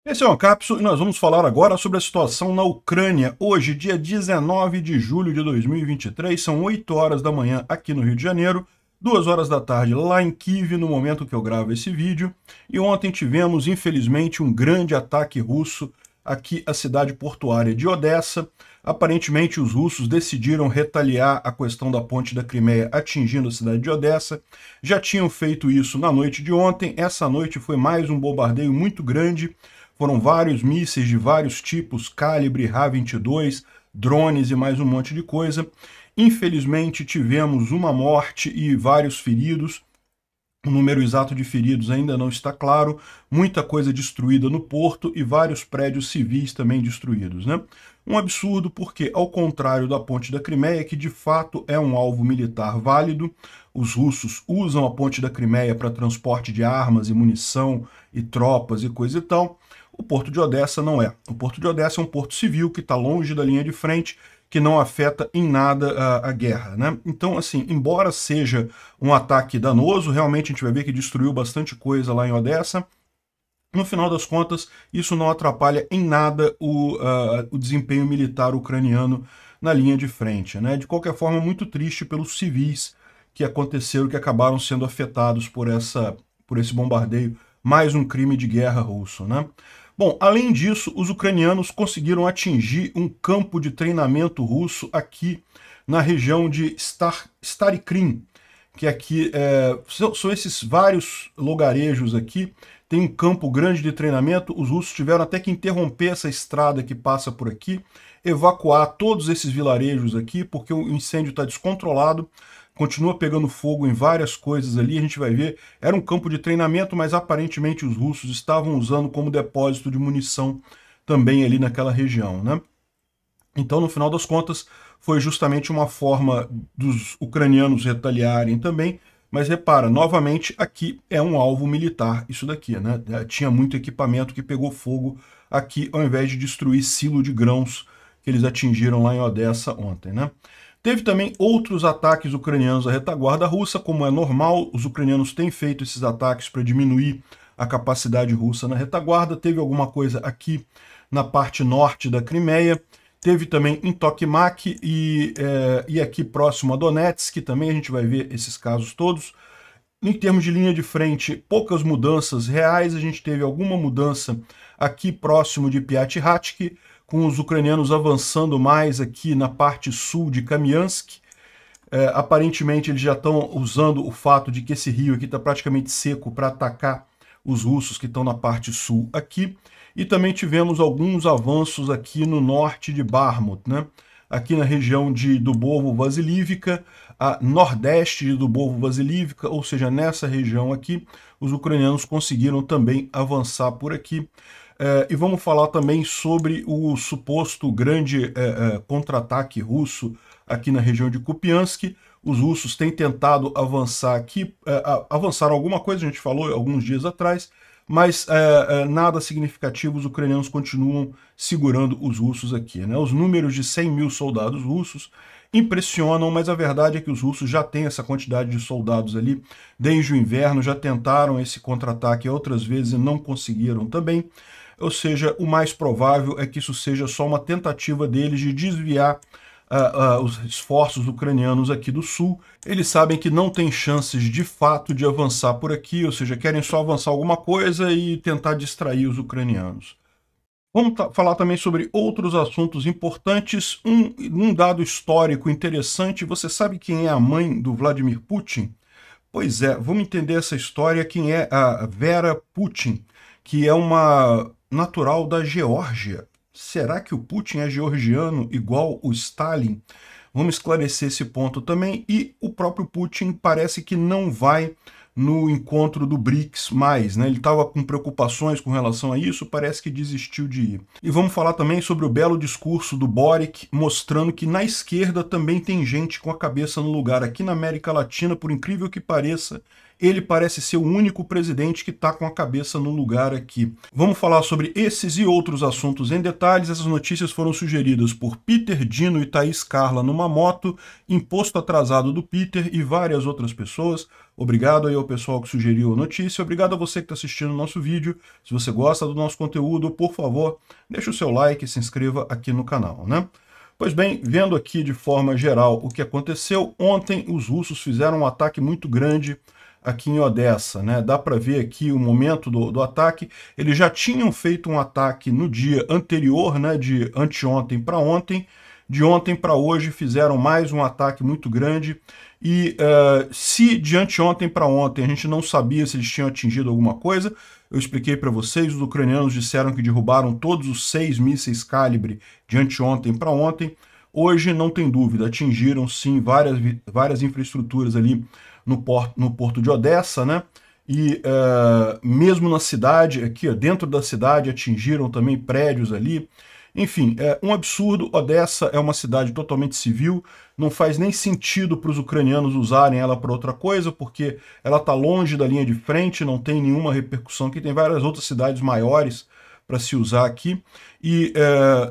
Esse é o Ancapso e nós vamos falar agora sobre a situação na Ucrânia. Hoje, dia 19 de julho de 2023, são 8 horas da manhã aqui no Rio de Janeiro, 2 horas da tarde lá em Kiev, no momento que eu gravo esse vídeo. E ontem tivemos, infelizmente, um grande ataque russo aqui à cidade portuária de Odessa. Aparentemente, os russos decidiram retaliar a questão da ponte da Crimeia atingindo a cidade de Odessa. Já tinham feito isso na noite de ontem. Essa noite foi mais um bombardeio muito grande. Foram vários mísseis de vários tipos, calibre, Ra-22, drones e mais um monte de coisa. Infelizmente, tivemos uma morte e vários feridos. O número exato de feridos ainda não está claro. Muita coisa destruída no porto e vários prédios civis também destruídos, né? Um absurdo porque, ao contrário da ponte da Crimeia, que de fato é um alvo militar válido, os russos usam a ponte da Crimeia para transporte de armas e munição e tropas e coisa e tal. O porto de Odessa não é. O porto de Odessa é um porto civil que está longe da linha de frente, que não afeta em nada a guerra, né? Então, assim, embora seja um ataque danoso, realmente a gente vai ver que destruiu bastante coisa lá em Odessa. No final das contas, isso não atrapalha em nada o desempenho militar ucraniano na linha de frente, né? De qualquer forma, muito triste pelos civis que aconteceram, que acabaram sendo afetados por esse bombardeio, mais um crime de guerra russo, né? Bom, além disso, os ucranianos conseguiram atingir um campo de treinamento russo aqui na região de Starikrin, que aqui são esses vários lugarejos aqui. Tem um campo grande de treinamento. Os russos tiveram até que interromper essa estrada que passa por aqui, evacuar todos esses vilarejos aqui, porque o incêndio está descontrolado. Continua pegando fogo em várias coisas ali, a gente vai ver. Era um campo de treinamento, mas aparentemente os russos estavam usando como depósito de munição também ali naquela região, né? Então, no final das contas, foi justamente uma forma dos ucranianos retaliarem também, mas repara, novamente, aqui é um alvo militar, isso daqui, né? Tinha muito equipamento que pegou fogo aqui, ao invés de destruir silo de grãos que eles atingiram lá em Odessa ontem, né? Teve também outros ataques ucranianos à retaguarda russa, como é normal, os ucranianos têm feito esses ataques para diminuir a capacidade russa na retaguarda. Teve alguma coisa aqui na parte norte da Crimeia, teve também em Tokmak e aqui próximo a Donetsk, também a gente vai ver esses casos todos. Em termos de linha de frente, poucas mudanças reais, a gente teve alguma mudança aqui próximo de Piatykhask, com os ucranianos avançando mais aqui na parte sul de Kamiansk. Aparentemente eles já estão usando o fato de que esse rio aqui está praticamente seco para atacar os russos que estão na parte sul aqui. E também tivemos alguns avanços aqui no norte de Bakhmut, né? Aqui na região de Dubovo-Vasilivka, a nordeste de Dubovo-Vasilivka, ou seja, nessa região aqui, os ucranianos conseguiram também avançar por aqui. E vamos falar também sobre o suposto grande contra-ataque russo aqui na região de Kupiansk. Os russos têm tentado avançar aqui, avançaram alguma coisa, a gente falou alguns dias atrás, mas nada significativo, os ucranianos continuam segurando os russos aqui, né? Os números de 100 mil soldados russos impressionam, mas a verdade é que os russos já têm essa quantidade de soldados ali desde o inverno, já tentaram esse contra-ataque outras vezes e não conseguiram também. Ou seja, o mais provável é que isso seja só uma tentativa deles de desviar os esforços ucranianos aqui do sul. Eles sabem que não tem chances de fato de avançar por aqui, ou seja, querem só avançar alguma coisa e tentar distrair os ucranianos. Vamos falar também sobre outros assuntos importantes. Um dado histórico interessante, você sabe quem é a mãe do Vladimir Putin? Pois é, vamos entender essa história, quem é a Vera Putin, que é uma natural da Geórgia. Será que o Putin é georgiano igual o Stalin? Vamos esclarecer esse ponto também. E o próprio Putin parece que não vai no encontro do BRICS mais, né? Ele estava com preocupações com relação a isso, parece que desistiu de ir. E vamos falar também sobre o belo discurso do Boric, mostrando que na esquerda também tem gente com a cabeça no lugar. Aqui na América Latina, por incrível que pareça, ele parece ser o único presidente que está com a cabeça no lugar aqui. Vamos falar sobre esses e outros assuntos em detalhes. Essas notícias foram sugeridas por Peter Dino e Thaís Carla numa moto, Imposto Atrasado do Peter e várias outras pessoas. Obrigado aí ao pessoal que sugeriu a notícia, obrigado a você que está assistindo o nosso vídeo. Se você gosta do nosso conteúdo, por favor, deixe o seu like e se inscreva aqui no canal, né? Pois bem, vendo aqui de forma geral o que aconteceu, ontem os russos fizeram um ataque muito grande aqui em Odessa, né? Dá para ver aqui o momento do ataque. Eles já tinham feito um ataque no dia anterior, né? De anteontem para ontem. De ontem para hoje fizeram mais um ataque muito grande. E se de anteontem para ontem a gente não sabia se eles tinham atingido alguma coisa, eu expliquei para vocês, os ucranianos disseram que derrubaram todos os 6 mísseis calibre de anteontem para ontem. Hoje, não tem dúvida, atingiram sim várias infraestruturas ali no porto de Odessa, né? E mesmo na cidade, aqui ó, dentro da cidade, atingiram também prédios ali. Enfim, é um absurdo. Odessa é uma cidade totalmente civil, não faz nem sentido para os ucranianos usarem ela para outra coisa, porque ela está longe da linha de frente, não tem nenhuma repercussão, que tem várias outras cidades maiores para se usar aqui, e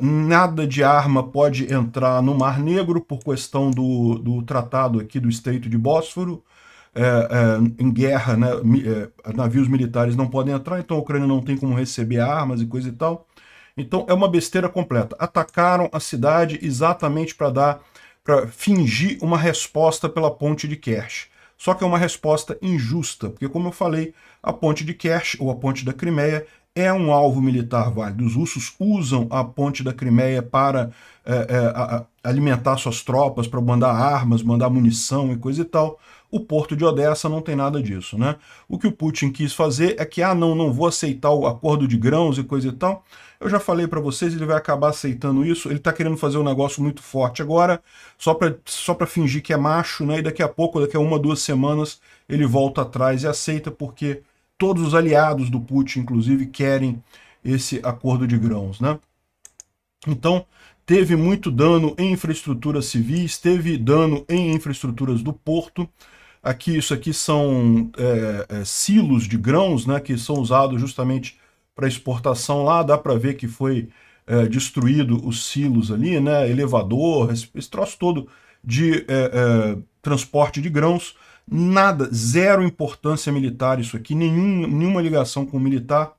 nada de arma pode entrar no Mar Negro por questão do tratado aqui do Estreito de Bósforo. Em guerra, né, navios militares não podem entrar, então a Ucrânia não tem como receber armas e coisa e tal. Então é uma besteira completa. Atacaram a cidade exatamente para fingir uma resposta pela ponte de Kerch. Só que é uma resposta injusta, porque como eu falei, a ponte de Kerch, ou a ponte da Crimeia, é um alvo militar válido. Os russos usam a ponte da Crimeia para alimentar suas tropas, para mandar armas, mandar munição e coisa e tal. O porto de Odessa não tem nada disso, né? O que o Putin quis fazer é que, não vou aceitar o acordo de grãos e coisa e tal. Eu já falei para vocês, ele vai acabar aceitando isso. Ele está querendo fazer um negócio muito forte agora, só para fingir que é macho, né? E daqui a pouco, daqui a 1, 2 semanas, ele volta atrás e aceita, porque todos os aliados do Putin, inclusive, querem esse acordo de grãos, né? Então, teve muito dano em infraestruturas civis, teve dano em infraestruturas do porto. Isso aqui são silos de grãos, né, que são usados justamente para exportação lá. Dá para ver que foi destruído os silos ali, né, elevador, esse troço todo de transporte de grãos. Nada, zero importância militar isso aqui, nenhuma ligação com o militar.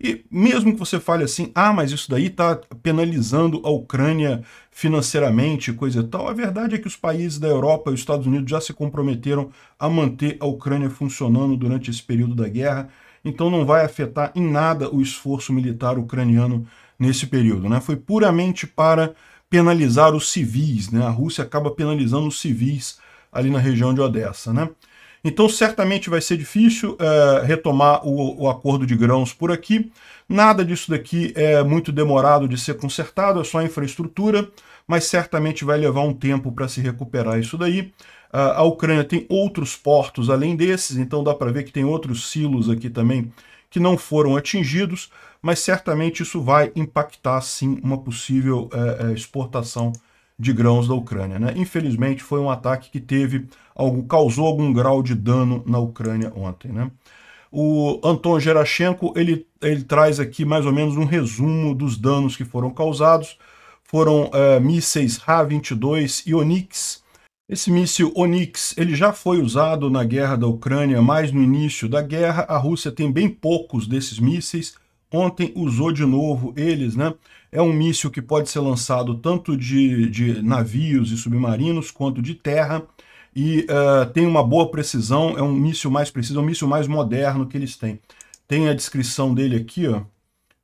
E mesmo que você fale assim, mas isso daí está penalizando a Ucrânia financeiramente, coisa e tal, a verdade é que os países da Europa e os Estados Unidos já se comprometeram a manter a Ucrânia funcionando durante esse período da guerra, então não vai afetar em nada o esforço militar ucraniano nesse período, né? Foi puramente para penalizar os civis, né? A Rússia acaba penalizando os civis ali na região de Odessa, né? Então certamente vai ser difícil retomar o acordo de grãos por aqui. Nada disso daqui é muito demorado de ser consertado, é só infraestrutura, mas certamente vai levar um tempo para se recuperar isso daí. A Ucrânia tem outros portos além desses, então dá para ver que tem outros silos aqui também que não foram atingidos, mas certamente isso vai impactar sim uma possível exportação de grãos da Ucrânia, né? Infelizmente foi um ataque que causou algum grau de dano na Ucrânia ontem, né? O Anton Gerashenko, ele traz aqui mais ou menos um resumo dos danos que foram causados. Foram mísseis Ra-22 e Onyx. Esse míssil Onyx, ele já foi usado na guerra da Ucrânia, mas no início da guerra. A Rússia tem bem poucos desses mísseis. Ontem usou de novo eles, né? É um míssil que pode ser lançado tanto de navios e submarinos quanto de terra, e tem uma boa precisão, é um míssil mais preciso, é um míssil mais moderno que eles têm. Tem a descrição dele aqui, ó,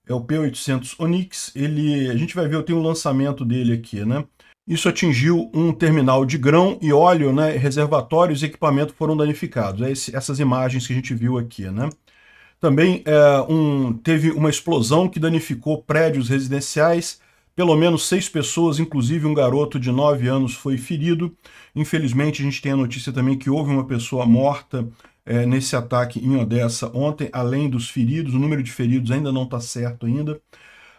é o P-800 Onyx, a gente vai ver, eu tenho o lançamento dele aqui, né? Isso atingiu um terminal de grão e óleo, né? Reservatórios e equipamento foram danificados. Essas imagens que a gente viu aqui, né? Também teve uma explosão que danificou prédios residenciais. Pelo menos 6 pessoas, inclusive um garoto de 9 anos, foi ferido. Infelizmente, a gente tem a notícia também que houve uma pessoa morta nesse ataque em Odessa ontem, além dos feridos. O número de feridos ainda não está certo ainda.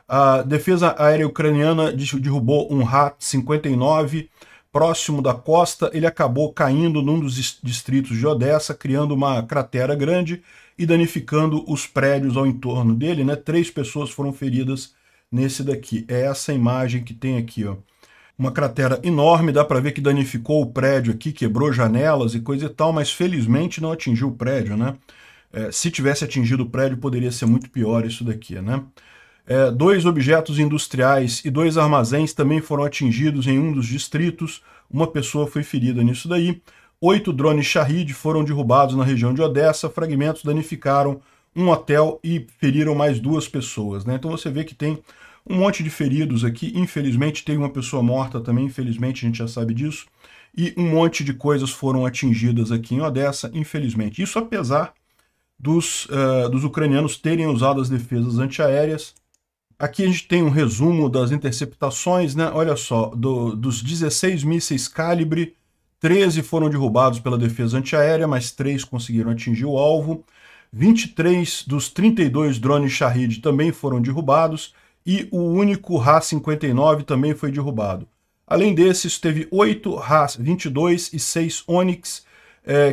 A defesa aérea ucraniana derrubou um Ra-59, próximo da costa, ele acabou caindo num dos distritos de Odessa, criando uma cratera grande e danificando os prédios ao entorno dele, né? 3 pessoas foram feridas nesse daqui. É essa imagem que tem aqui, ó. Uma cratera enorme, dá para ver que danificou o prédio aqui, quebrou janelas e coisa e tal, mas felizmente não atingiu o prédio, né? Se tivesse atingido o prédio, poderia ser muito pior isso daqui, né? 2 objetos industriais e 2 armazéns também foram atingidos em um dos distritos. Uma pessoa foi ferida nisso daí. 8 drones Shahid foram derrubados na região de Odessa. Fragmentos danificaram um hotel e feriram mais 2 pessoas, né? Então você vê que tem um monte de feridos aqui. Infelizmente tem uma pessoa morta também, infelizmente a gente já sabe disso. E um monte de coisas foram atingidas aqui em Odessa, infelizmente. Isso apesar dos ucranianos terem usado as defesas antiaéreas. Aqui a gente tem um resumo das interceptações, né? Olha só, dos 16 mísseis calibre, 13 foram derrubados pela defesa antiaérea, mas 3 conseguiram atingir o alvo. 23 dos 32 drones Shahid também foram derrubados e o único Ra-59 também foi derrubado. Além desses, teve 8 Ra-22 e 6 Onyx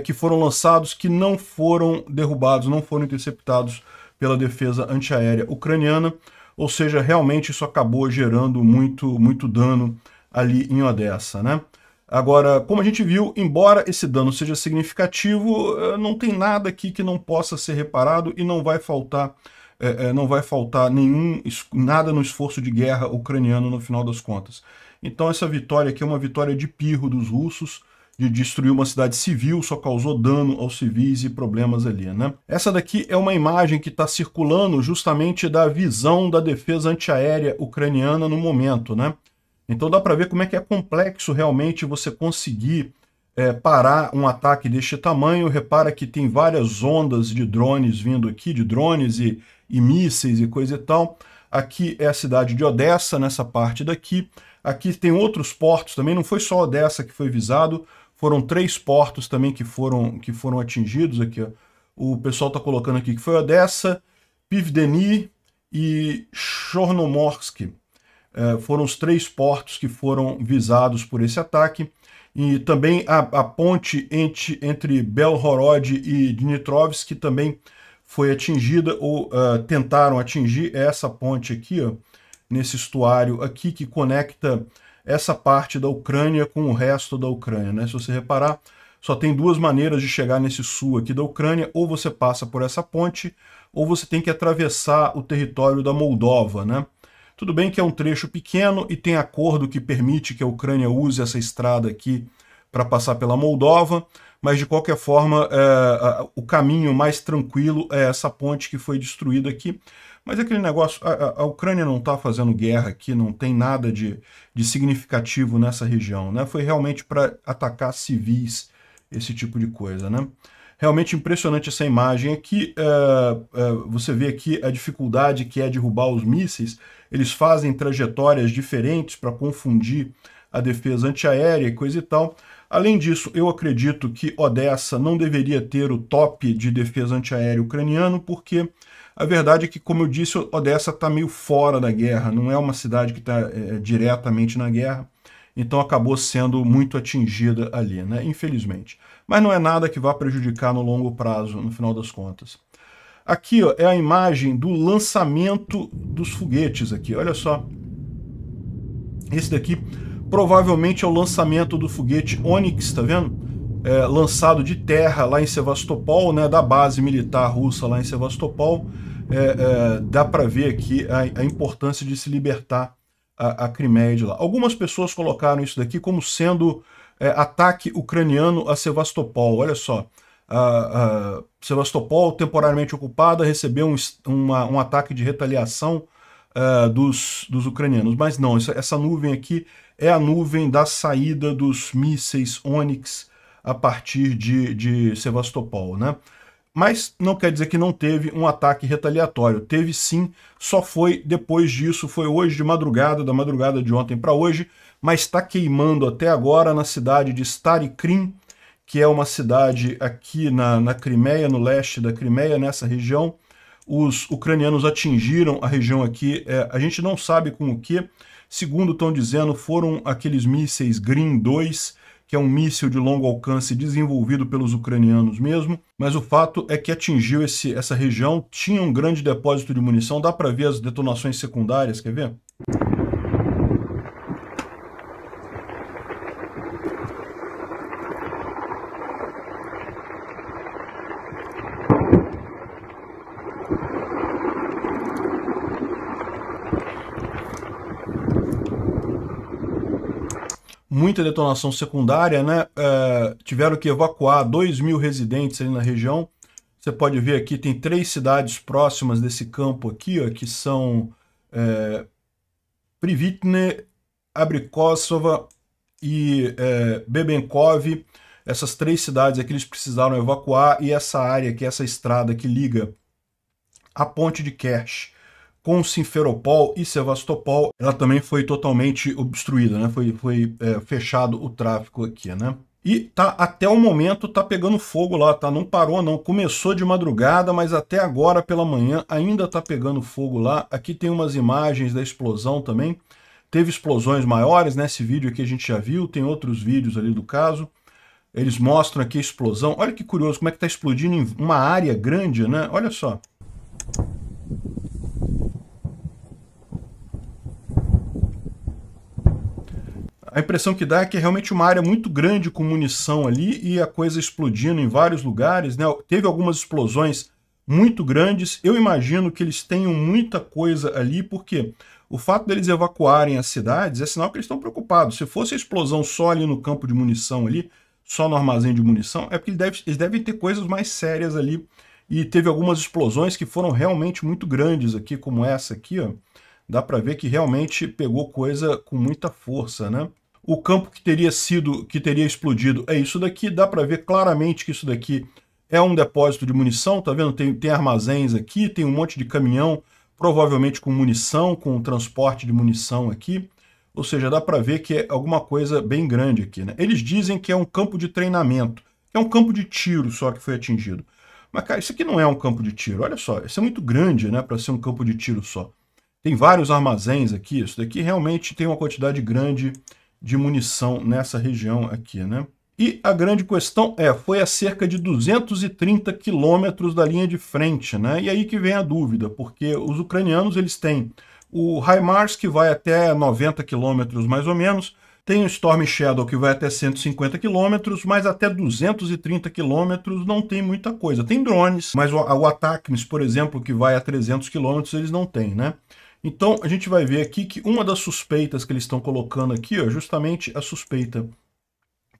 que foram lançados, que não foram derrubados, não foram interceptados pela defesa antiaérea ucraniana. Ou seja, realmente isso acabou gerando muito dano ali em Odessa, né? Agora, como a gente viu, embora esse dano seja significativo, não tem nada aqui que não possa ser reparado e não vai faltar nada no esforço de guerra ucraniano no final das contas. Então essa vitória aqui é uma vitória de pirro dos russos, de destruir uma cidade civil, só causou dano aos civis e problemas ali, né? Essa daqui é uma imagem que está circulando justamente da visão da defesa antiaérea ucraniana no momento, né? Então dá para ver como é que é complexo realmente você conseguir parar um ataque deste tamanho. Repara que tem várias ondas de drones vindo aqui, de drones e mísseis e coisa e tal. Aqui é a cidade de Odessa, nessa parte daqui. Aqui tem outros portos também, não foi só Odessa que foi visado, foram 3 portos também que foram atingidos aqui, ó. O pessoal está colocando aqui que foi Odessa, Pivdeny e Chornomorsk. Foram os 3 portos que foram visados por esse ataque. E também a ponte entre Belgorod e Dniprovsk também foi atingida, ou tentaram atingir essa ponte aqui, ó, nesse estuário aqui que conecta essa parte da Ucrânia com o resto da Ucrânia, né? Se você reparar, só tem 2 maneiras de chegar nesse sul aqui da Ucrânia: ou você passa por essa ponte, ou você tem que atravessar o território da Moldova, né? Tudo bem que é um trecho pequeno e tem acordo que permite que a Ucrânia use essa estrada aqui para passar pela Moldova, mas de qualquer forma o caminho mais tranquilo é essa ponte que foi destruída aqui. Mas aquele negócio, a Ucrânia não está fazendo guerra aqui, não tem nada de significativo nessa região, né? Foi realmente para atacar civis, esse tipo de coisa, né? Realmente impressionante essa imagem aqui. Você vê aqui a dificuldade que é derrubar os mísseis. Eles fazem trajetórias diferentes para confundir a defesa antiaérea e coisa e tal. Além disso, eu acredito que Odessa não deveria ter o top de defesa antiaérea ucraniano, porque a verdade é que, como eu disse, Odessa está meio fora da guerra, não é uma cidade que está diretamente na guerra, então acabou sendo muito atingida ali, né? Infelizmente. Mas não é nada que vá prejudicar no longo prazo, no final das contas. Aqui, ó, é a imagem do lançamento dos foguetes aqui, olha só. Esse daqui provavelmente é o lançamento do foguete Onyx, tá vendo? Lançado de terra lá em Sevastopol, né, da base militar russa lá em Sevastopol. Dá para ver aqui a importância de se libertar a Crimeia de lá. Algumas pessoas colocaram isso daqui como sendo ataque ucraniano a Sevastopol. Olha só, Sevastopol, temporariamente ocupada, recebeu um ataque de retaliação dos ucranianos. Mas não, essa nuvem aqui é a nuvem da saída dos mísseis Onyx a partir de Sevastopol, né? Mas não quer dizer que não teve um ataque retaliatório. Teve sim, só foi depois disso, foi hoje de madrugada, da madrugada de ontem para hoje, mas está queimando até agora na cidade de Stary Krym, que é uma cidade aqui na Crimeia, no leste da Crimeia, nessa região. os ucranianos atingiram a região aqui, a gente não sabe com o que, segundo estão dizendo, foram aqueles mísseis Green 2, que é um míssil de longo alcance desenvolvido pelos ucranianos mesmo, mas o fato é que atingiu essa região, tinha um grande depósito de munição, dá para ver as detonações secundárias, quer ver? Muita detonação secundária, né? Tiveram que evacuar 2.000 residentes ali na região. Você pode ver aqui, tem 3 cidades próximas desse campo aqui, ó, que são Privitne, Abrikosova e Bebenkov. Essas 3 cidades aqui eles precisaram evacuar, e essa área aqui, essa estrada que liga a ponte de Kerch com Simferopol e Sevastopol, ela também foi totalmente obstruída, né? Foi fechado o tráfego aqui, né? E até o momento tá pegando fogo lá, tá? Não parou não, começou de madrugada, mas até agora pela manhã ainda tá pegando fogo lá. Aqui tem umas imagens da explosão também. Teve explosões maiores, né? Esse vídeo aqui a gente já viu, tem outros vídeos ali do caso. Eles mostram aqui a explosão. Olha que curioso como é que tá explodindo em uma área grande, né? Olha só. A impressão que dá é que é realmente uma área muito grande com munição ali e a coisa explodindo em vários lugares, né? Teve algumas explosões muito grandes. Eu imagino que eles tenham muita coisa ali, porque o fato deles evacuarem as cidades é sinal que eles estão preocupados. Se fosse a explosão só ali no campo de munição ali, só no armazém de munição, é porque eles devem ter coisas mais sérias ali. E teve algumas explosões que foram realmente muito grandes aqui, como essa aqui, ó. Dá para ver que realmente pegou coisa com muita força, né? O campo que teria explodido é isso daqui, dá para ver claramente que isso daqui é um depósito de munição, tá vendo? Tem armazéns aqui, tem um monte de caminhão, provavelmente com munição, com transporte de munição aqui. Ou seja, dá para ver que é alguma coisa bem grande aqui, né? Eles dizem que é um campo de treinamento, que é um campo de tiro só que foi atingido. Mas, cara, isso aqui não é um campo de tiro, olha só, isso é muito grande, né, para ser um campo de tiro só. Tem vários armazéns aqui, isso daqui realmente tem uma quantidade grande de munição nessa região aqui, né? E a grande questão foi a cerca de 230 quilômetros da linha de frente, né? E aí que vem a dúvida, porque os ucranianos, eles têm o HIMARS, que vai até 90 quilômetros mais ou menos, tem o Storm Shadow, que vai até 150 quilômetros, mas até 230 quilômetros não tem muita coisa. Tem drones, mas o ATACMS, por exemplo, que vai a 300 quilômetros, eles não têm, né? Então, a gente vai ver aqui que uma das suspeitas que eles estão colocando aqui, ó, justamente a suspeita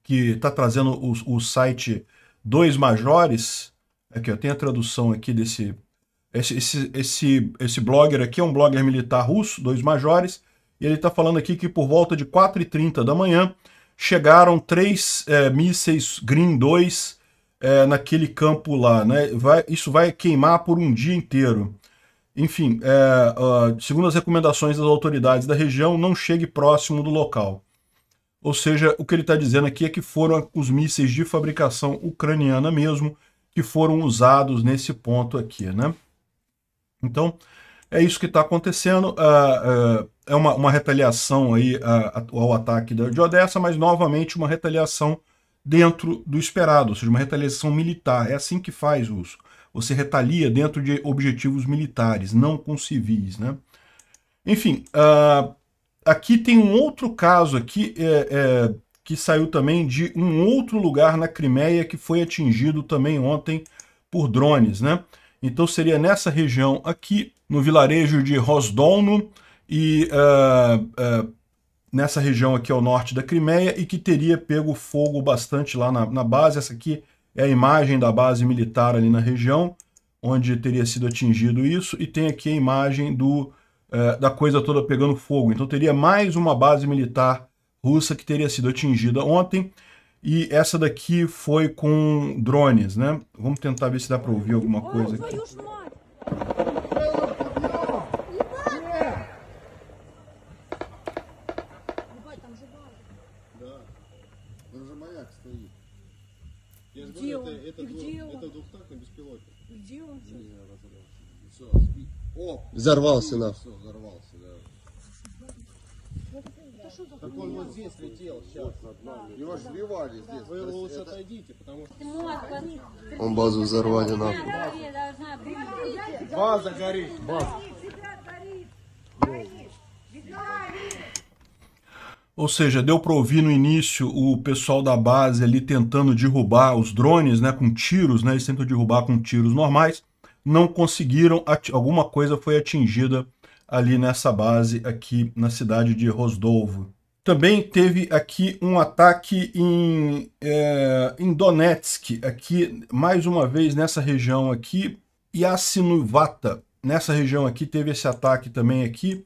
que está trazendo o site Dois Majores, aqui ó, tem a tradução aqui desse... Esse blogger aqui é um blogger militar russo, Dois Majores, e ele está falando aqui que por volta de 4h30 da manhã chegaram 3 mísseis Green 2 naquele campo lá, né? Isso vai queimar por um dia inteiro. Enfim, segundo as recomendações das autoridades da região, não chegue próximo do local. Ou seja, o que ele está dizendo aqui é que foram os mísseis de fabricação ucraniana mesmo que foram usados nesse ponto aqui, né? Então, é isso que está acontecendo. É uma retaliação aí ao ataque de Odessa, mas novamente uma retaliação dentro do esperado, ou seja, uma retaliação militar. É assim que faz uso. Você retalia dentro de objetivos militares, não com civis, né? Enfim, aqui tem um outro caso aqui que saiu também de um outro lugar na Crimeia que foi atingido também ontem por drones, né? Então seria nessa região aqui, no vilarejo de Rosdolno, e nessa região aqui ao norte da Crimeia, e que teria pego fogo bastante lá na base. Essa aqui é a imagem da base militar ali na região, onde teria sido atingido isso, e tem aqui a imagem da coisa toda pegando fogo. Então teria mais uma base militar russa que teria sido atingida ontem, e essa daqui foi com drones, né? Vamos tentar ver se dá para ouvir alguma coisa aqui. Где он? Это двухтактный беспилотник. Где он? Взорвался, нахуй. Все, взорвался, да. Так он вот здесь летел сейчас. Его сбивали здесь. Вы лучше отойдите, потому что... Он базу взорвали, нахуй. База горит. База. Ou seja, deu para ouvir no início o pessoal da base ali tentando derrubar os drones, né, com tiros, né, eles tentam derrubar com tiros normais, não conseguiram, alguma coisa foi atingida ali nessa base aqui na cidade de Rostov. Também teve aqui um ataque em Donetsk, aqui mais uma vez nessa região aqui, Yasinuvata, nessa região aqui teve esse ataque também aqui.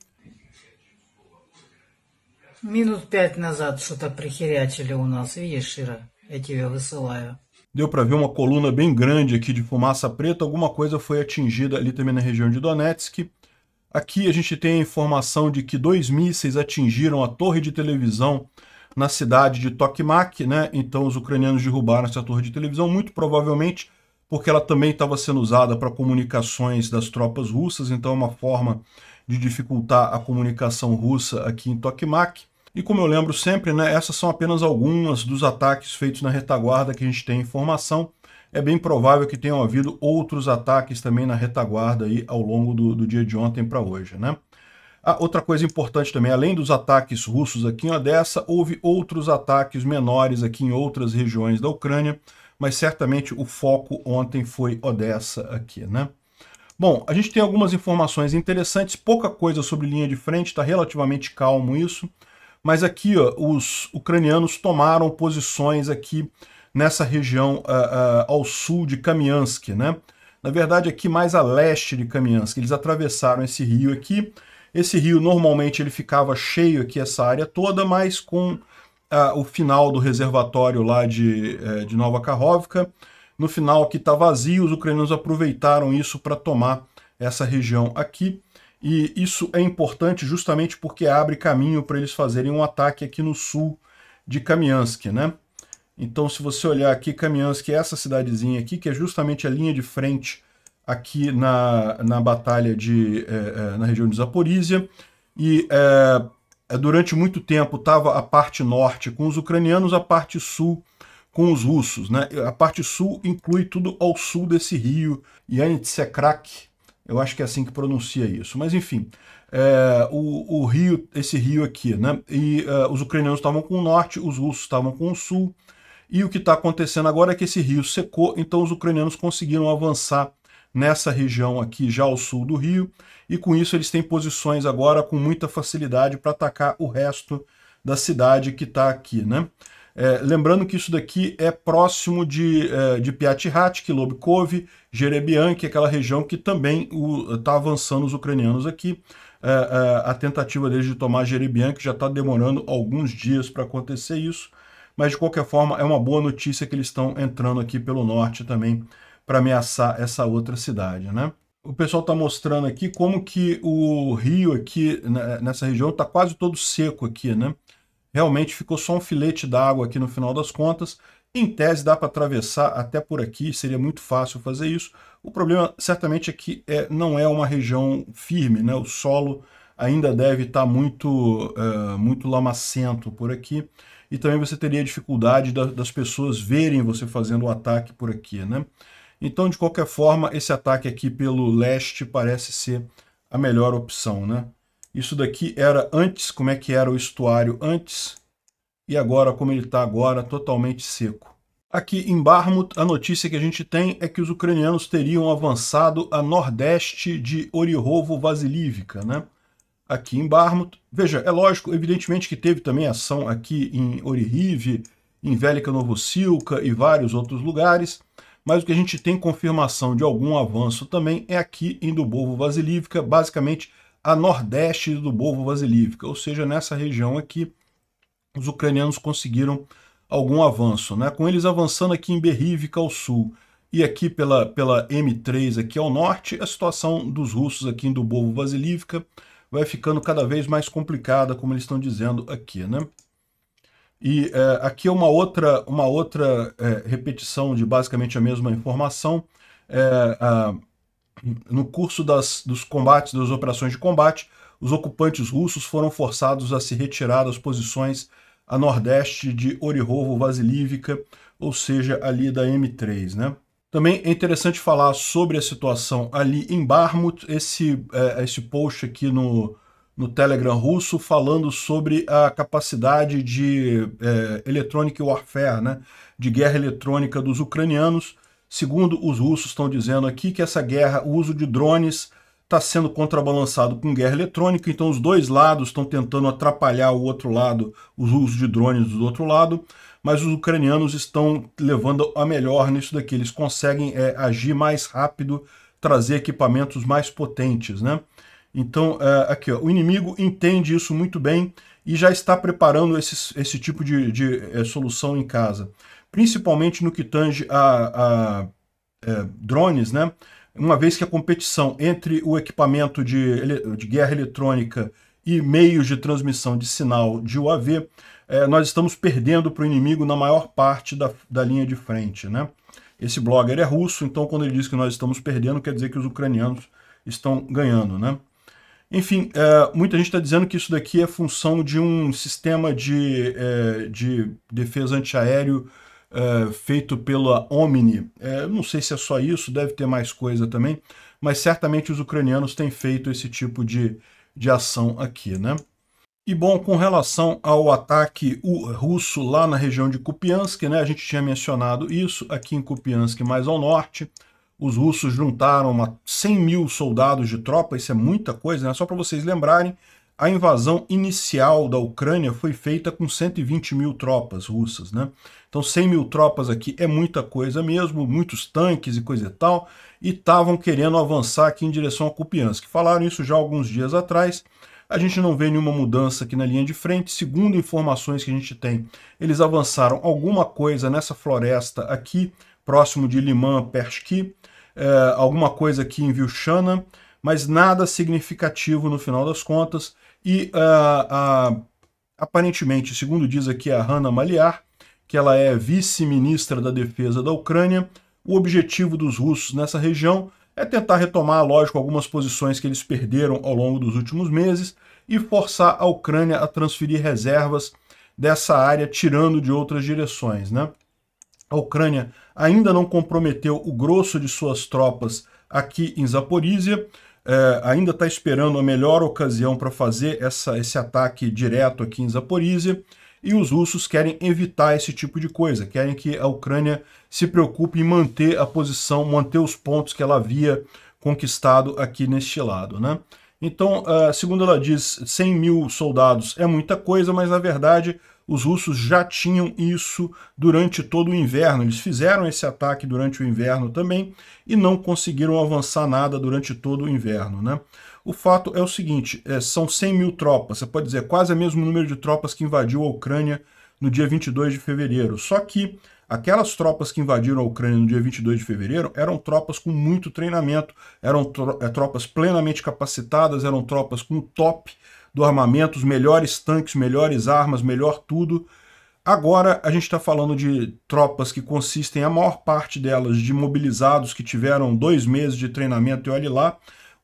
Минут 5 назад что-то прихерячили у нас, видишь, Шира? Я тебе высылаю. Deu para ver uma coluna bem grande aqui de fumaça preta, alguma coisa foi atingida ali também na região de Donetsk. Aqui a gente tem a informação de que 2 mísseis atingiram a torre de televisão na cidade de Tokmak, né? Então os ucranianos derrubaram essa torre de televisão, muito provavelmente porque ela também estava sendo usada para comunicações das tropas russas, então é uma forma de dificultar a comunicação russa aqui em Tokmak. E como eu lembro sempre, né, essas são apenas algumas dos ataques feitos na retaguarda que a gente tem informação. É bem provável que tenham havido outros ataques também na retaguarda aí ao longo do dia de ontem para hoje, né? Outra coisa importante também, além dos ataques russos aqui em Odessa, houve outros ataques menores aqui em outras regiões da Ucrânia, mas certamente o foco ontem foi Odessa aqui, né? Bom, a gente tem algumas informações interessantes, pouca coisa sobre linha de frente, está relativamente calmo isso, mas aqui ó, os ucranianos tomaram posições aqui nessa região ao sul de Kamiansk, né? Na verdade aqui mais a leste de Kamiansk, eles atravessaram esse rio aqui. Esse rio normalmente ele ficava cheio aqui essa área toda, mas com o final do reservatório lá de Nova Kakhovka, no final aqui está vazio, os ucranianos aproveitaram isso para tomar essa região aqui. E isso é importante justamente porque abre caminho para eles fazerem um ataque aqui no sul de Kamiansk, né? Então, se você olhar aqui, Kamiansk é essa cidadezinha aqui, que é justamente a linha de frente aqui na batalha na região de Zaporizhia. E durante muito tempo estava a parte norte com os ucranianos, a parte sul com os russos, né? A parte sul inclui tudo ao sul desse rio, Yanitsekrak. Eu acho que é assim que pronuncia isso. Mas, enfim, o rio, esse rio aqui, né? E os ucranianos estavam com o norte, os russos estavam com o sul. E o que está acontecendo agora é que esse rio secou, então os ucranianos conseguiram avançar nessa região aqui, já ao sul do rio. E com isso eles têm posições agora com muita facilidade para atacar o resto da cidade que está aqui, né? Lembrando que isso daqui é próximo de Piatihat, Lobkov, Jerebian, que é aquela região que também está avançando os ucranianos aqui. A tentativa deles de tomar Jerebian, que já está demorando alguns dias para acontecer isso, mas de qualquer forma é uma boa notícia que eles estão entrando aqui pelo norte também para ameaçar essa outra cidade, né? O pessoal está mostrando aqui como que o rio aqui nessa região está quase todo seco aqui, né? Realmente ficou só um filete d'água aqui no final das contas. Em tese dá para atravessar até por aqui, seria muito fácil fazer isso. O problema certamente é que não é uma região firme, né? O solo ainda deve estar muito lamacento por aqui. E também você teria dificuldade das pessoas verem você fazendo o ataque por aqui, né? Então, de qualquer forma, esse ataque aqui pelo leste parece ser a melhor opção, né? Isso daqui era antes, como é que era o estuário antes, e agora, como ele está agora, totalmente seco. Aqui em Bakhmut, a notícia que a gente tem é que os ucranianos teriam avançado a nordeste de Orihovo-Vasilivka, né? Aqui em Bakhmut. Veja, é lógico, evidentemente que teve também ação aqui em Orihiv, em Velika Novosilka e vários outros lugares, mas o que a gente tem confirmação de algum avanço também é aqui em Dubovo-Vasilivka, basicamente a nordeste do Dubovo-Vasilivka, ou seja, nessa região aqui, os ucranianos conseguiram algum avanço, né? Com eles avançando aqui em Berivka ao sul e aqui pela M3 aqui ao norte, a situação dos russos aqui em Dubovo-Vasilivka vai ficando cada vez mais complicada, como eles estão dizendo aqui, né? E aqui é uma outra repetição de basicamente a mesma informação. no curso dos combates, das operações de combate, os ocupantes russos foram forçados a se retirar das posições a nordeste de Orihovo-Vasilivka, ou seja, ali da M3, né? Também é interessante falar sobre a situação ali em Bakhmut, esse post aqui no Telegram russo falando sobre a capacidade de electronic warfare, né, de guerra eletrônica dos ucranianos. Segundo os russos estão dizendo aqui que essa guerra, o uso de drones está sendo contrabalançado com guerra eletrônica, então os dois lados estão tentando atrapalhar o outro lado, os usos de drones do outro lado, mas os ucranianos estão levando a melhor nisso daqui, eles conseguem agir mais rápido, trazer equipamentos mais potentes, né? Então, aqui, ó, o inimigo entende isso muito bem e já está preparando esse tipo de solução em casa, principalmente no que tange a drones, né? Uma vez que a competição entre o equipamento de guerra eletrônica e meios de transmissão de sinal de UAV, nós estamos perdendo para o inimigo na maior parte da linha de frente, né? Esse blogger é russo, então quando ele diz que nós estamos perdendo, quer dizer que os ucranianos estão ganhando, né? Enfim, muita gente está dizendo que isso daqui é função de um sistema de defesa antiaéreo feito pela Omni. Não sei se é só isso, deve ter mais coisa também, mas certamente os ucranianos têm feito esse tipo de ação aqui, né? E bom, com relação ao ataque russo lá na região de Kupiansk, né, a gente tinha mencionado isso, aqui em Kupiansk mais ao norte, os russos juntaram 100 mil soldados de tropa, isso é muita coisa, né? Só para vocês lembrarem, a invasão inicial da Ucrânia foi feita com 120 mil tropas russas, né? Então 100 mil tropas aqui é muita coisa mesmo, muitos tanques e coisa e tal, e estavam querendo avançar aqui em direção a Kupiansk. Falaram isso já alguns dias atrás, a gente não vê nenhuma mudança aqui na linha de frente, segundo informações que a gente tem, eles avançaram alguma coisa nessa floresta aqui, próximo de Liman-Persky, alguma coisa aqui em Vilchana, mas nada significativo no final das contas, e aparentemente, segundo diz aqui a Hanna Maliar, que ela é vice-ministra da defesa da Ucrânia, o objetivo dos russos nessa região é tentar retomar, lógico, algumas posições que eles perderam ao longo dos últimos meses e forçar a Ucrânia a transferir reservas dessa área, tirando de outras direções, né? A Ucrânia ainda não comprometeu o grosso de suas tropas aqui em Zaporísia, ainda está esperando a melhor ocasião para fazer esse ataque direto aqui em Zaporísia, e os russos querem evitar esse tipo de coisa, querem que a Ucrânia se preocupe em manter a posição, manter os pontos que ela havia conquistado aqui neste lado, né? Então, segundo ela diz, 100 mil soldados é muita coisa, mas na verdade os russos já tinham isso durante todo o inverno. Eles fizeram esse ataque durante o inverno também e não conseguiram avançar nada durante todo o inverno, né? O fato é o seguinte, são 100 mil tropas, você pode dizer, quase o mesmo número de tropas que invadiu a Ucrânia no dia 22 de fevereiro. Só que aquelas tropas que invadiram a Ucrânia no dia 22 de fevereiro eram tropas com muito treinamento, eram tropas plenamente capacitadas, eram tropas com top do armamento, os melhores tanques, melhores armas, melhor tudo. Agora a gente está falando de tropas que consistem, a maior parte delas, de mobilizados que tiveram 2 meses de treinamento, e olhe lá,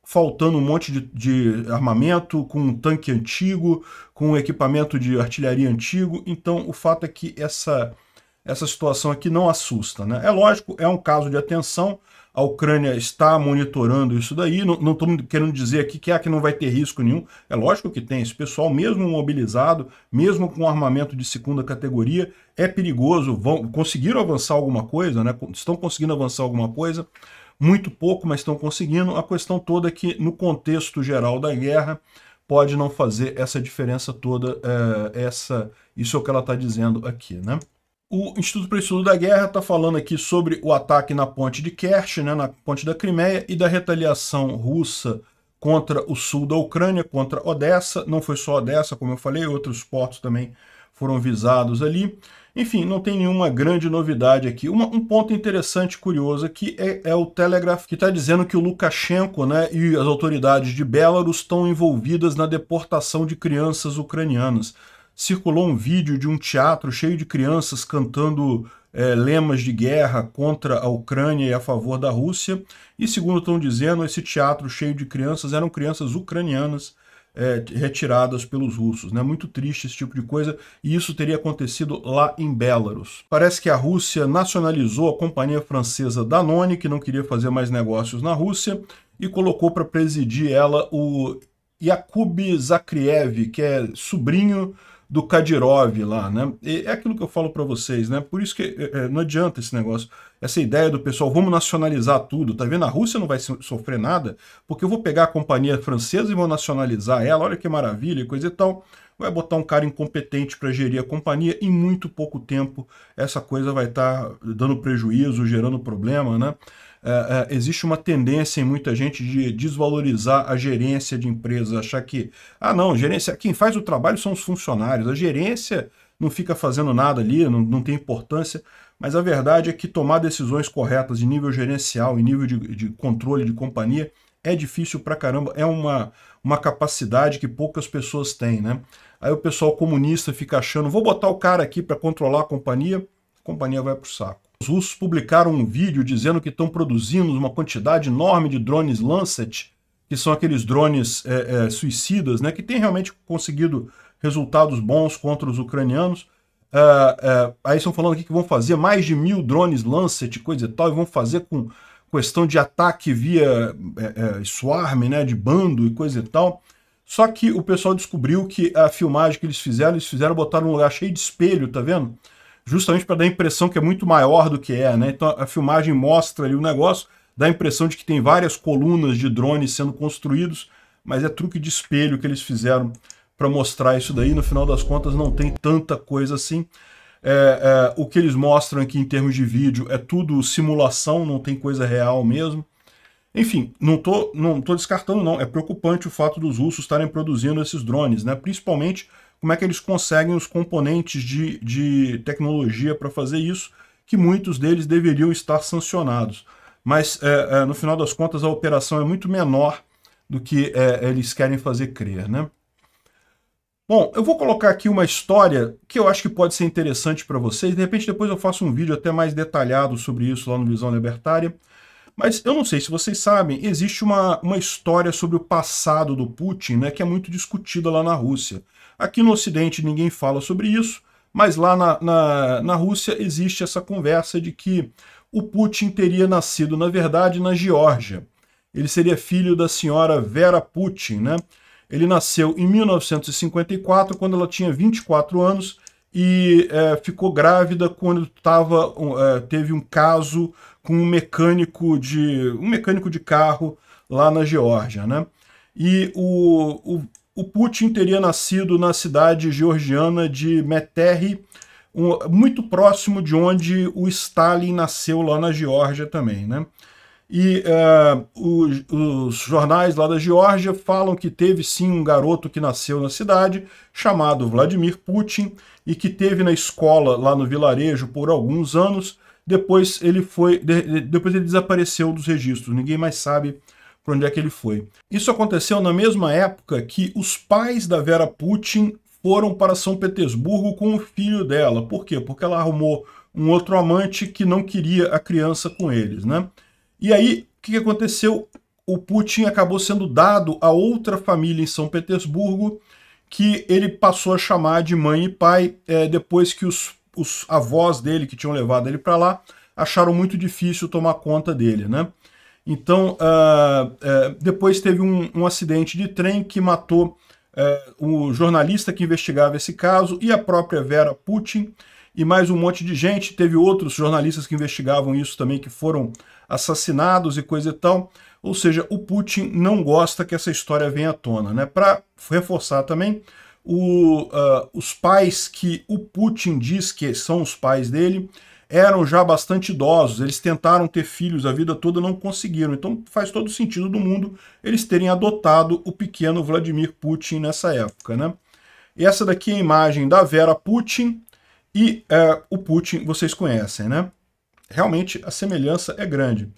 faltando um monte de armamento, com um tanque antigo, com equipamento de artilharia antigo. Então o fato é que essa situação aqui não assusta, né? É lógico, é um caso de atenção, a Ucrânia está monitorando isso daí, não estou querendo dizer aqui que não vai ter risco nenhum, é lógico que tem, esse pessoal mesmo mobilizado, mesmo com armamento de segunda categoria, é perigoso, conseguiram avançar alguma coisa, né? Estão conseguindo avançar alguma coisa, muito pouco, mas estão conseguindo. A questão toda é que no contexto geral da guerra pode não fazer essa diferença toda, isso é o que ela está dizendo aqui, né? O Instituto para o Estudo da Guerra está falando aqui sobre o ataque na ponte de Kerch, né, na ponte da Crimeia, e da retaliação russa contra o sul da Ucrânia, contra Odessa. Não foi só Odessa, como eu falei, outros portos também foram visados ali. Enfim, não tem nenhuma grande novidade aqui. Um ponto interessante, curioso aqui, é o Telegraph, que está dizendo que o Lukashenko, né, e as autoridades de Belarus estão envolvidas na deportação de crianças ucranianas. Circulou um vídeo de um teatro cheio de crianças cantando lemas de guerra contra a Ucrânia e a favor da Rússia. E segundo estão dizendo, esse teatro cheio de crianças eram crianças ucranianas retiradas pelos russos, né? Muito triste esse tipo de coisa, e isso teria acontecido lá em Belarus. Parece que a Rússia nacionalizou a companhia francesa Danone, que não queria fazer mais negócios na Rússia, e colocou para presidir ela o Yakub Zakriev, que é sobrinho do Kadyrov lá, né? E é aquilo que eu falo para vocês, né? Por isso que não adianta esse negócio, essa ideia do pessoal, vamos nacionalizar tudo, tá vendo? A Rússia não vai sofrer nada, porque eu vou pegar a companhia francesa e vou nacionalizar ela, olha que maravilha, coisa e tal. Vai botar um cara incompetente para gerir a companhia, em muito pouco tempo essa coisa vai estar dando prejuízo, gerando problema, né? Existe uma tendência em muita gente de desvalorizar a gerência de empresas, achar que, não, gerência, quem faz o trabalho são os funcionários, a gerência não fica fazendo nada ali, não tem importância, mas a verdade é que tomar decisões corretas em nível gerencial, em nível de controle de companhia, é difícil pra caramba, é uma capacidade que poucas pessoas têm, né? Aí o pessoal comunista fica achando, vou botar o cara aqui para controlar a companhia vai pro saco. Os russos publicaram um vídeo dizendo que estão produzindo uma quantidade enorme de drones Lancet, que são aqueles drones suicidas, né, que têm realmente conseguido resultados bons contra os ucranianos. Aí estão falando aqui que vão fazer mais de 1000 drones Lancet, coisa e tal, e vão fazer com questão de ataque via swarm, né, de bando e coisa e tal. Só que o pessoal descobriu que a filmagem que eles fizeram botar num lugar cheio de espelho, tá vendo? Justamente para dar a impressão que é muito maior do que né? Então a filmagem mostra ali o negócio, dá a impressão de que tem várias colunas de drones sendo construídos, mas é truque de espelho que eles fizeram para mostrar isso daí. No final das contas não tem tanta coisa assim. O que eles mostram aqui em termos de vídeo é tudo simulação, não tem coisa real mesmo. Enfim, não tô descartando não, é preocupante o fato dos russos estarem produzindo esses drones, né? Principalmente como é que eles conseguem os componentes de tecnologia para fazer isso, que muitos deles deveriam estar sancionados. Mas, no final das contas, a operação é muito menor do que eles querem fazer crer, né? Bom, eu vou colocar aqui uma história que eu acho que pode ser interessante para vocês. De repente, depois eu faço um vídeo até mais detalhado sobre isso lá no Visão Libertária. Mas eu não sei se vocês sabem, existe uma história sobre o passado do Putin, né, que é muito discutida lá na Rússia. Aqui no Ocidente ninguém fala sobre isso, mas lá na Rússia existe essa conversa de que o Putin teria nascido, na verdade, na Geórgia. Ele seria filho da senhora Vera Putin, né? Ele nasceu em 1954, quando ela tinha 24 anos, e ficou grávida quando teve um caso com um mecânico de carro lá na Geórgia, né? E o Putin teria nascido na cidade georgiana de Meterri, muito próximo de onde o Stalin nasceu lá na Geórgia também, né? E os jornais lá da Geórgia falam que teve sim um garoto que nasceu na cidade, chamado Vladimir Putin, e que teve na escola lá no vilarejo por alguns anos. Depois ele desapareceu dos registros, ninguém mais sabe para onde é que ele foi. Isso aconteceu na mesma época que os pais da Vera Putin foram para São Petersburgo com o filho dela. Por quê? Porque ela arrumou um outro amante que não queria a criança com eles, né? E aí, o que aconteceu? O Putin acabou sendo dado a outra família em São Petersburgo, que ele passou a chamar de mãe e pai, depois que os avós dele, que tinham levado ele para lá, acharam muito difícil tomar conta dele, né? Então, depois teve um acidente de trem que matou o jornalista que investigava esse caso e a própria Vera Putin, e mais um monte de gente. Teve outros jornalistas que investigavam isso também, que foram assassinados e coisa e tal. Ou seja, o Putin não gosta que essa história venha à tona, né? Para reforçar também, os pais que o Putin diz que são os pais dele eram já bastante idosos, eles tentaram ter filhos a vida toda, não conseguiram. Então faz todo sentido do mundo eles terem adotado o pequeno Vladimir Putin nessa época, né? E essa daqui é a imagem da Vera Putin, e o Putin vocês conhecem, né? Realmente a semelhança é grande.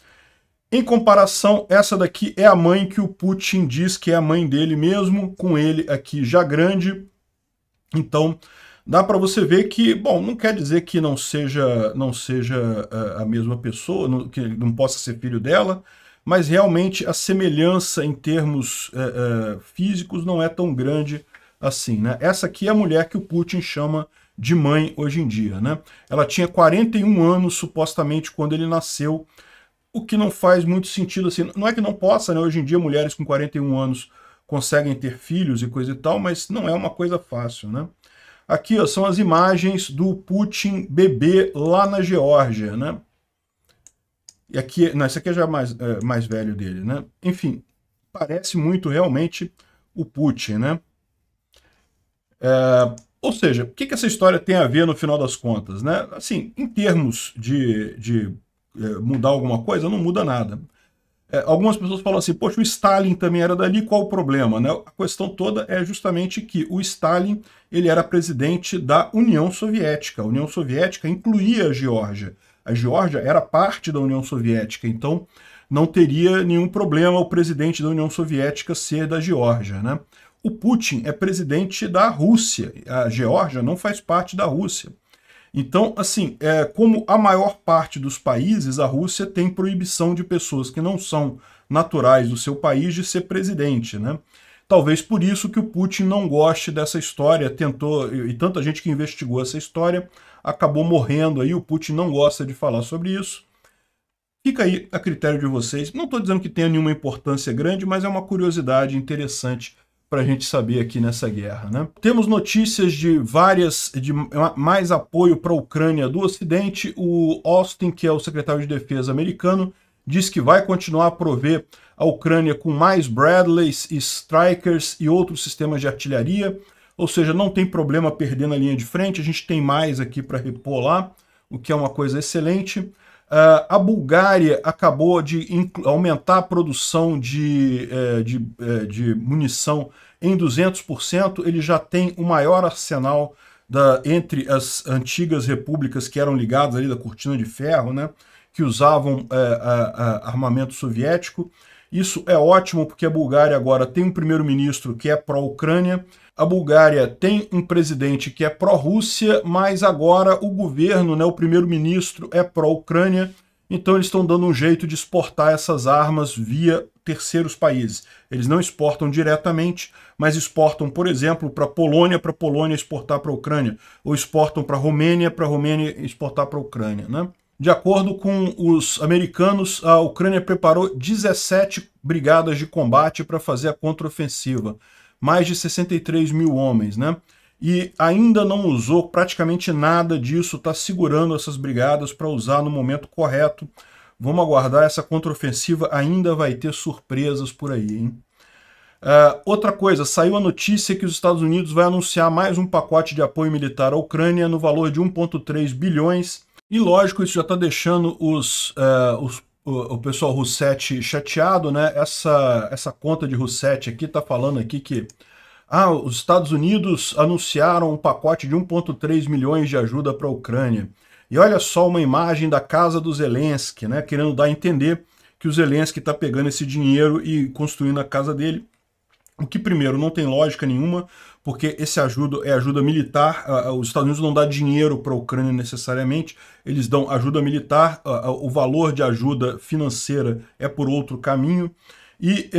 Em comparação, essa daqui é a mãe que o Putin diz que é a mãe dele mesmo, com ele aqui já grande. Então dá para você ver que, bom, não quer dizer que não seja a mesma pessoa, que não possa ser filho dela, mas realmente a semelhança em termos físicos não é tão grande assim, né? Essa aqui é a mulher que o Putin chama de mãe hoje em dia, né? Ela tinha 41 anos, supostamente, quando ele nasceu, o que não faz muito sentido, assim. Não é que não possa, né? Hoje em dia, mulheres com 41 anos conseguem ter filhos e coisa e tal, mas não é uma coisa fácil, né? Aqui, ó, são as imagens do Putin bebê lá na Geórgia, né? E aqui, não, esse aqui é já mais velho dele, né? Enfim, parece muito realmente o Putin, né? Ou seja, o que essa história tem a ver no final das contas, né? Assim, em termos de mudar alguma coisa, não muda nada. Algumas pessoas falam assim, poxa, o Stalin também era dali, qual o problema, né? A questão toda é justamente que o Stalin, ele era presidente da União Soviética. A União Soviética incluía a Geórgia. A Geórgia era parte da União Soviética, então não teria nenhum problema o presidente da União Soviética ser da Geórgia, né? O Putin é presidente da Rússia, a Geórgia não faz parte da Rússia. Então, assim, como a maior parte dos países, a Rússia tem proibição de pessoas que não são naturais do seu país de ser presidente, né? Talvez por isso que o Putin não goste dessa história, tentou, e tanta gente que investigou essa história acabou morrendo aí, o Putin não gosta de falar sobre isso. Fica aí a critério de vocês. Não estou dizendo que tenha nenhuma importância grande, mas é uma curiosidade interessante para a gente saber aqui nessa guerra, né? Temos notícias de mais apoio para a Ucrânia do Ocidente. O Austin, que é o secretário de Defesa americano, diz que vai continuar a prover a Ucrânia com mais Bradleys, Strykers e outros sistemas de artilharia, ou seja, não tem problema perder na linha de frente, a gente tem mais aqui para repor lá, o que é uma coisa excelente. A Bulgária acabou de aumentar a produção de munição em 200%. Ele já tem o maior arsenal entre as antigas repúblicas que eram ligadas ali da cortina de ferro, né, que usavam armamento soviético. Isso é ótimo porque a Bulgária agora tem um primeiro-ministro que é pró-Ucrânia. A Bulgária tem um presidente que é pró-Rússia, mas agora o governo, né, o primeiro-ministro, é pró-Ucrânia, então eles estão dando um jeito de exportar essas armas via terceiros países. Eles não exportam diretamente, mas exportam, por exemplo, para a Polônia exportar para a Ucrânia, ou exportam para a Romênia exportar para a Ucrânia, né? De acordo com os americanos, a Ucrânia preparou 17 brigadas de combate para fazer a contraofensiva. Mais de 63 mil homens, né? E ainda não usou praticamente nada disso, está segurando essas brigadas para usar no momento correto. Vamos aguardar, essa contraofensiva ainda vai ter surpresas por aí, hein? Outra coisa, saiu a notícia que os Estados Unidos vai anunciar mais um pacote de apoio militar à Ucrânia no valor de 1,3 bilhões. E lógico, isso já está deixando o pessoal Russetti chateado, né? Essa conta de Russetti aqui está falando aqui que os Estados Unidos anunciaram um pacote de 1,3 milhões de ajuda para a Ucrânia. E olha só uma imagem da casa do Zelensky, né? Querendo dar a entender que o Zelensky está pegando esse dinheiro e construindo a casa dele. O que, primeiro, não tem lógica nenhuma, porque esse ajuda é ajuda militar. Os Estados Unidos não dão dinheiro para a Ucrânia necessariamente, eles dão ajuda militar, o valor de ajuda financeira é por outro caminho. E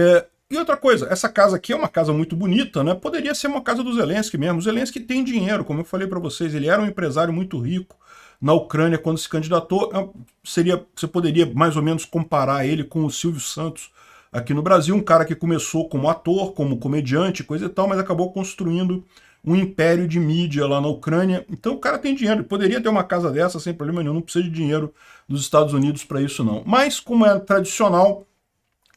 outra coisa, essa casa aqui é uma casa muito bonita, né? Poderia ser uma casa do Zelensky mesmo. O Zelensky tem dinheiro, como eu falei para vocês, ele era um empresário muito rico na Ucrânia quando se candidatou. Você poderia mais ou menos comparar ele com o Silvio Santos aqui no Brasil, um cara que começou como ator, como comediante, coisa e tal, mas acabou construindo um império de mídia lá na Ucrânia. Então o cara tem dinheiro, ele poderia ter uma casa dessa sem problema nenhum, não precisa de dinheiro dos Estados Unidos para isso não. Mas, como é tradicional,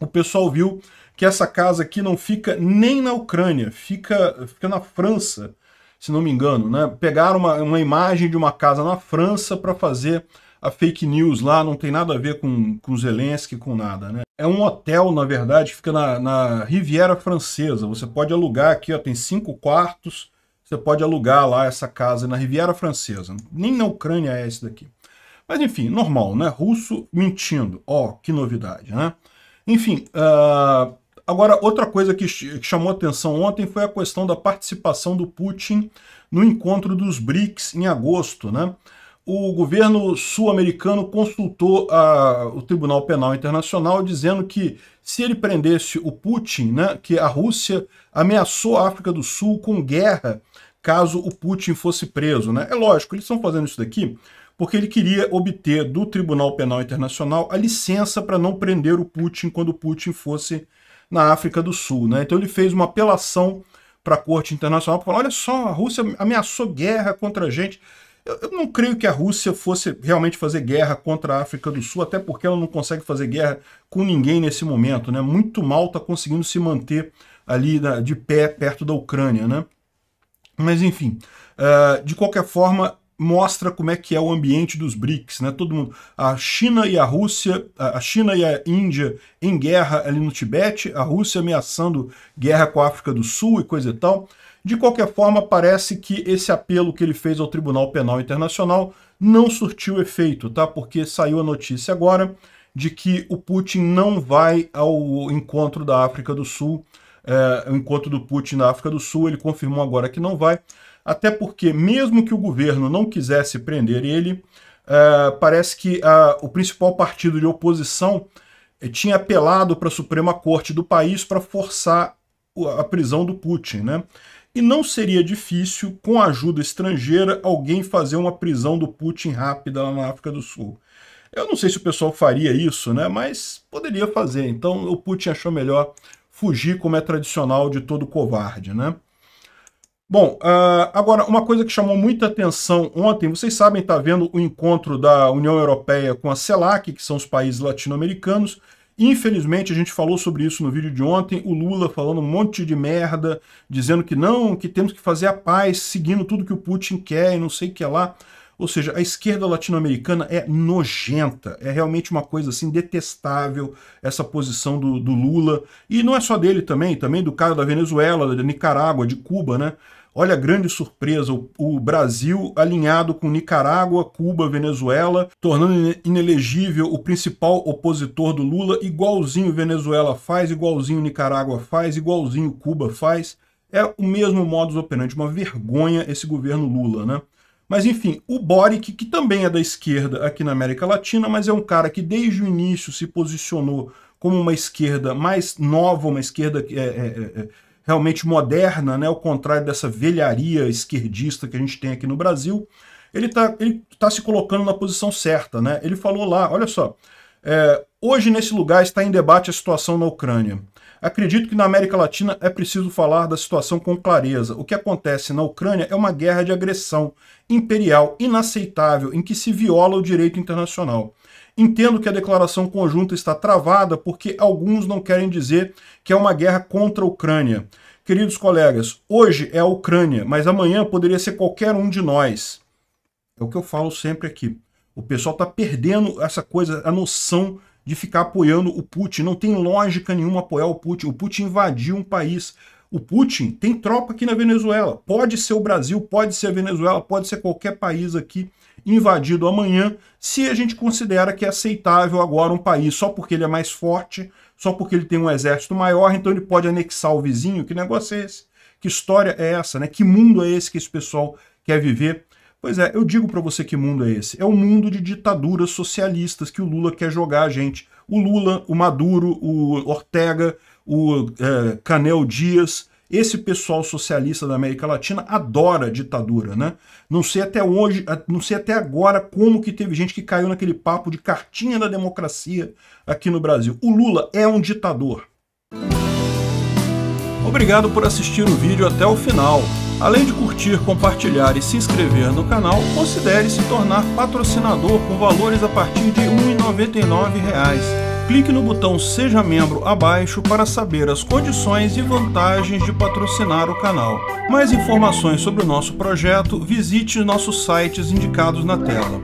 o pessoal viu que essa casa aqui não fica nem na Ucrânia, fica na França, se não me engano, né? Pegaram uma imagem de uma casa na França para fazer a fake news lá, não tem nada a ver com Zelensky, com nada, né? É um hotel, na verdade, que fica na Riviera Francesa. Você pode alugar aqui, ó, tem 5 quartos, você pode alugar lá essa casa na Riviera Francesa. Nem na Ucrânia é esse daqui. Mas enfim, normal, né? Russo mentindo. Ó, que novidade, né? Enfim, Agora, outra coisa que chamou atenção ontem foi a questão da participação do Putin no encontro dos BRICS em agosto, né? O governo sul-americano consultou o Tribunal Penal Internacional dizendo que se ele prendesse o Putin, né, que a Rússia ameaçou a África do Sul com guerra caso o Putin fosse preso, né? É lógico, eles estão fazendo isso daqui porque ele queria obter do Tribunal Penal Internacional a licença para não prender o Putin quando o Putin fosse na África do Sul, né? Então ele fez uma apelação para a Corte Internacional para falar, olha só, a Rússia ameaçou guerra contra a gente. Eu não creio que a Rússia fosse realmente fazer guerra contra a África do Sul, até porque ela não consegue fazer guerra com ninguém nesse momento, né? Muito mal está conseguindo se manter ali de pé perto da Ucrânia, né? Mas enfim, de qualquer forma, mostra como é que é o ambiente dos BRICS, né? Todo mundo, a China e a Rússia, a China e a Índia em guerra ali no Tibete, a Rússia ameaçando guerra com a África do Sul e coisa e tal. De qualquer forma, parece que esse apelo que ele fez ao Tribunal Penal Internacional não surtiu efeito, tá? Porque saiu a notícia agora de que o Putin não vai ao encontro da África do Sul, o encontro do Putin na África do Sul, ele confirmou agora que não vai, até porque mesmo que o governo não quisesse prender ele, parece que o principal partido de oposição tinha apelado para a Suprema Corte do país para forçar a prisão do Putin, né? E não seria difícil, com a ajuda estrangeira, alguém fazer uma prisão do Putin rápida lá na África do Sul. Eu não sei se o pessoal faria isso, né? Mas poderia fazer. Então o Putin achou melhor fugir, como é tradicional de todo covarde, né? Bom, agora, uma coisa que chamou muita atenção ontem, vocês sabem, está vendo o encontro da União Europeia com a CELAC, que são os países latino-americanos. Infelizmente, a gente falou sobre isso no vídeo de ontem, o Lula falando um monte de merda, dizendo que não, que temos que fazer a paz, seguindo tudo que o Putin quer e não sei o que lá. Ou seja, a esquerda latino-americana é nojenta, é realmente uma coisa assim detestável essa posição do Lula. E não é só dele também do cara da Venezuela, da Nicarágua, de Cuba, né? Olha a grande surpresa, o Brasil alinhado com Nicarágua, Cuba, Venezuela, tornando inelegível o principal opositor do Lula, igualzinho Venezuela faz, igualzinho Nicarágua faz, igualzinho Cuba faz. É o mesmo modus operandi, uma vergonha esse governo Lula, né? Mas enfim, o Boric, que também é da esquerda aqui na América Latina, mas é um cara que desde o início se posicionou como uma esquerda mais nova, uma esquerda realmente moderna, né, ao contrário dessa velharia esquerdista que a gente tem aqui no Brasil, ele tá se colocando na posição certa, né? Ele falou lá, olha só, hoje nesse lugar está em debate a situação na Ucrânia. Acredito que na América Latina é preciso falar da situação com clareza. O que acontece na Ucrânia é uma guerra de agressão imperial inaceitável em que se viola o direito internacional. Entendo que a declaração conjunta está travada porque alguns não querem dizer que é uma guerra contra a Ucrânia. Queridos colegas, hoje é a Ucrânia, mas amanhã poderia ser qualquer um de nós. É o que eu falo sempre aqui. O pessoal está perdendo essa coisa, a noção de ficar apoiando o Putin. Não tem lógica nenhuma apoiar o Putin. O Putin invadiu um país. O Putin tem tropa aqui na Venezuela. Pode ser o Brasil, pode ser a Venezuela, pode ser qualquer país aqui invadido amanhã, se a gente considera que é aceitável agora um país só porque ele é mais forte, só porque ele tem um exército maior, então ele pode anexar o vizinho. Que negócio é esse? Que história é essa, né? Que mundo é esse que esse pessoal quer viver? Pois é, eu digo para você que mundo é esse. É o mundo de ditaduras socialistas que o Lula quer jogar a gente. O Lula, o Maduro, o Ortega, o Canel Dias, esse pessoal socialista da América Latina adora ditadura, né? Não sei até hoje, não sei até agora como que teve gente que caiu naquele papo de cartinha da democracia aqui no Brasil. O Lula é um ditador. Obrigado por assistir o vídeo até o final. Além de curtir, compartilhar e se inscrever no canal, considere se tornar patrocinador com valores a partir de R$ 1,99. Clique no botão Seja Membro abaixo para saber as condições e vantagens de patrocinar o canal. Mais informações sobre o nosso projeto, visite nossos sites indicados na tela.